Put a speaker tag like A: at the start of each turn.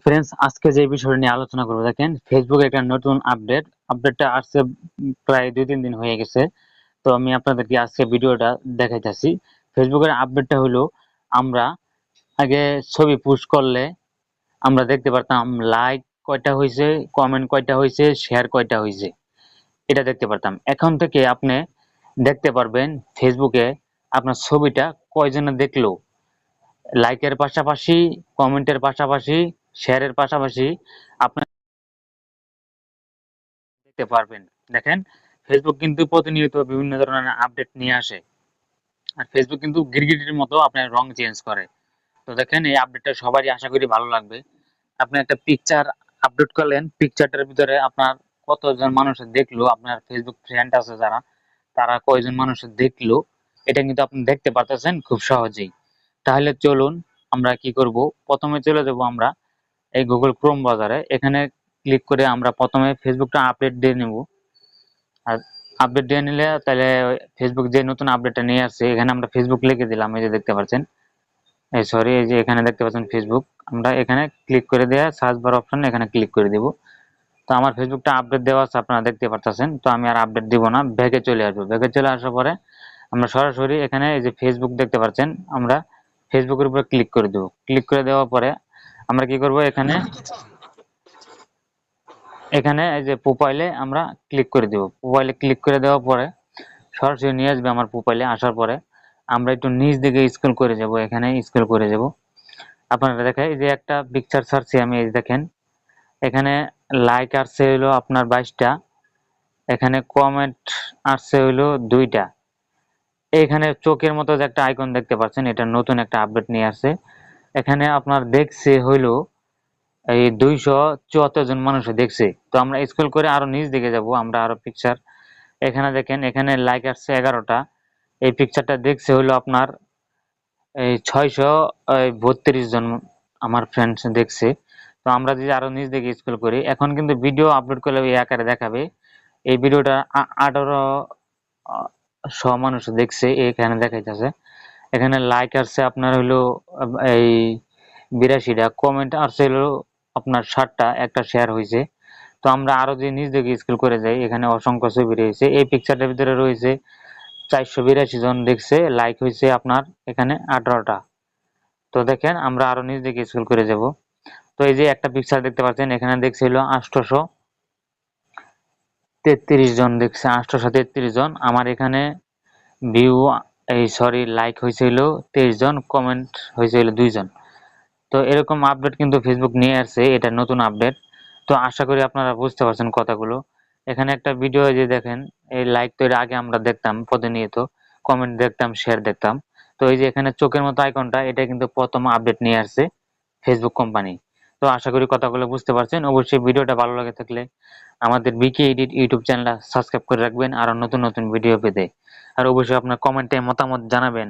A: Friends, আজকে যে বিষয়টা নিয়ে আলোচনা করবো, দেখেন ফেসবুকে একটা নতুন আপডেটটা আসছে। প্রায় 2-3 দিন হয়ে গেছে। তো আমি আপনাদেরকে আজকে ভিডিওটা দেখাইতেছি। ফেসবুকের আপডেটটা হলো, আমরা আগে ছবি পোস্ট করলে আমরা দেখতে পারতাম লাইক কয়টা হয়েছে, কমেন্ট কয়টা হয়েছে, শেয়ার কয়টা হয়েছে, এটা দেখতে পারতাম। এখন থেকে আপনি দেখতে পারবেন ফেসবুকে আপনার ছবিটা কয়জনে দেখলো, লাইকের পাশাপাশি, কমেন্টের পাশাপাশি, শেয়ারের পাশাপাশি আপনি দেখতে পারবেন। দেখেন, ফেসবুক কিন্তু প্রতিনিয়ত বিভিন্ন ধরনের আপডেট নিয়ে আসে। আর ফেসবুক কিন্তু গিরগিটির মতো আপনার রং চেঞ্জ করে। তো দেখেন, এই আপডেটটা সবারই আশা করি ভালো লাগবে। আপনি একটা পিকচার আপলোড করলেন, পিকচারটার ভিতরে আপনার কতজন মানুষের দেখলো, আপনার ফেসবুক ফ্রেন্ড আছে যারা, তারা কয়জন মানুষের দেখলো, এটা কিন্তু আপনি দেখতে পারতেছেন খুব সহজেই। তাহলে চলুন আমরা কি করব, প্রথমে চলে যাব আমরা এই গুগল ক্রোম বাজারে। এখানে ক্লিক করে আমরা প্রথমে ফেসবুকটা আপডেট দিয়ে নেব। আর আপডেট দিয়ে নিলে তাহলে ফেসবুক যে নতুন আপডেটটা নিয়ে আসছে, এখানে আমরা ফেসবুক লিখে দিলাম, এই যে দেখতে পাচ্ছেন, এই সরি, এই যে এখানে দেখতে পাচ্ছেন ফেসবুক। আমরা এখানে ক্লিক করে দেওয়া সার্চ বার অপশন, এখানে ক্লিক করে দিব। তো আমার ফেসবুকটা আপডেট দেওয়া আছে, আপনারা দেখতে পাচ্ছেন। তো আমি আর আপডেট দিব না, ব্যাকে চলে আসবো। ব্যাকে চলে আসার পরে আমরা সরাসরি এখানে এই যে ফেসবুক দেখতে পাচ্ছেন, আমরা ফেসবুকের উপরে ক্লিক করে দেবো। ক্লিক করে দেওয়ার পরে আমরা কি করব, এখানে এখানে এই যে প্রোফাইলে আমরা ক্লিক করে দেব। প্রোফাইলে ক্লিক করে দেওয়ার পরে সরাসরি নিয়ে আসবে আমার প্রোফাইলে। আসার পরে আমরা একটু নিচ দিকে স্ক্রল করে যাব, এখানে স্ক্রল করে যাব। আপনারা দেখেন, এই যে একটা পিকচার ছাড়ছি আমি, এই দেখেন এখানে লাইক আসছে হইলো আপনার 22টা, এখানে কমেন্ট আসছে হইলো 2টা। এখানে চোখের মতো যে একটা আইকন দেখতে পাচ্ছেন, এটা নতুন একটা আপডেট নিয়ে আসছে। এখানে আপনার দেখছে হইলো এই 274 জন মানুষ দেখছে। তো আমরা স্ক্রল করে আরো নিচ দিকে যাব, আমরা আরো পিকচার, এখানে দেখেন এখানে লাইক আসছে 11টা। এই পিকচারটা দেখছে হলো আপনার এই 632 জন আমার ফ্রেন্ডস দেখছে। তো আমরা যদি আরো নিচ দিকে স্ক্রল করি, এখন কিন্তু ভিডিও আপলোড করলে এই আকারে দেখাবে। এই ভিডিওটা 1800 মানুষ দেখছে, এখানে দেখাইতেছে। এখানে লাইক আসছে আপনার হলো এই 82টা, কমেন্ট আসছে হলো আপনার 60টা, একটা শেয়ার হয়েছে। তো আমরা আরো যদি নিচ দিকে স্ক্রল করে যাই, এখানে অসংখ্য ছবি রয়েছে। এই পিকচারটার ভিতরে রয়েছে 482 জন দেখছে, লাইক হয়েছে আপনার এখানে 18টা। তো দেখেন, আমরা আরো নিচ দিকে স্ক্রল করে যাব। তো এই যে একটা পিকচার দেখতে পাচ্ছেন, এখানে দেখছিল 833 জন দেখছে, 833 জন। আমার এখানে ভিউ, এই সরি, লাইক হয়েছিল 23 জন, কমেন্ট হয়েছিল 2 জন। তো এরকম আপডেট কিন্তু ফেসবুক নিয়ে আসছে, এটা নতুন আপডেট। তো আশা করি আপনারা বুঝতে পারছেন কথাগুলো। এখানে একটা ভিডিও যে দেখেন, এই লাইক তো এর আগে আমরা দেখতাম প্রতিনিয়ত, কমেন্ট দেখতাম, শেয়ার দেখতাম। তো এই যে এখানে চোখের মতো আইকনটা, এটা কিন্তু প্রথম আপডেট নিয়ে আসছে ফেসবুক কোম্পানি। তো আশা করি কথাগুলো বুঝতে পারছেন। অবশ্যই ভিডিওটা ভালো লাগে থাকলে আমাদের বিকে এডিট ইউটিউব চ্যানেলটা সাবস্ক্রাইব করে রাখবেন আরো নতুন নতুন ভিডিও পেতে। আর অবশ্যই আপনার কমেন্টে মতামত জানাবেন।